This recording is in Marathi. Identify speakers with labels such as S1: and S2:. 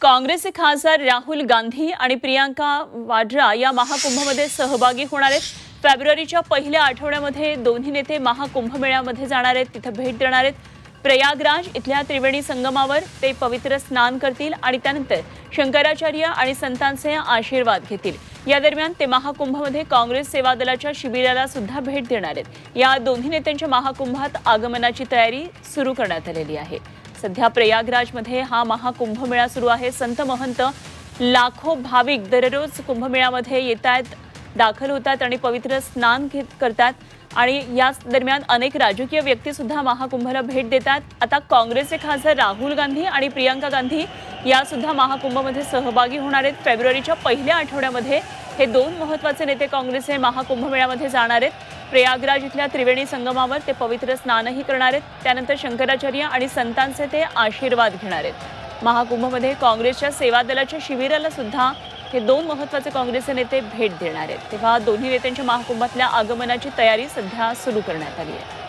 S1: काँग्रेसचे खासदार राहुल गांधी आणि प्रियांका वाड्रा या महाकुंभमध्ये सहभागी होणार आहेत। फेब्रुवारीच्या पहिल्या आठवड्यामध्ये दोन्ही नेते महाकुंभमेळ्यामध्ये जाणार आहेत, तिथे भेट देणार आहेत। प्रयागराज इथल्या त्रिवेणी संगमावर ते पवित्र स्नान करतील आणि त्यानंतर शंकराचार्य आणि संतांचे आशीर्वाद घेतील। या दरम्यान ते महाकुंभमध्ये काँग्रेस सेवा दलाच्या शिबिराला सुद्धा भेट देणार आहेत। या दोन्ही नेत्यांच्या महाकुंभात आगमनाची तयारी सुरू करण्यात आलेली आहे। सध्या प्रयागराजमध्ये हा महाकुंभ मेळा सुरू आहे। संत महंत लाखो भाविक दररोज कुंभमेळ्यामध्ये येतात, दाखल होतात आणि पवित्र स्नान करतात आणि या दरम्यान अनेक राजकीय व्यक्ती सुद्धा महाकुंभाला भेट देतात। आता काँग्रेसचे खासदार राहुल गांधी आणि प्रियांका गांधी या सुद्धा महाकुंभमध्ये सहभागी होणार आहेत। फेब्रुवारीच्या पहिल्या आठवड्यामध्ये हे दोन महत्त्वाचे नेते काँग्रेसचे महाकुंभ मेळ्यामध्ये जाणार आहेत। प्रयागराज इथल्या त्रिवेणी संगमावर ते पवित्र स्नानही करणार आहेत, त्यानंतर शंकराचार्य आणि संतांचे ते आशीर्वाद घेणार आहेत। महाकुंभमध्ये काँग्रेसच्या सेवा दलाच्या शिबिराला सुद्धा हे दोन महत्त्वाचे काँग्रेसचे नेते भेट देणार आहेत। तेव्हा दोन्ही नेत्यांच्या महाकुंभातल्या आगमनाची तयारी सध्या सुरू करण्यात आली आहे।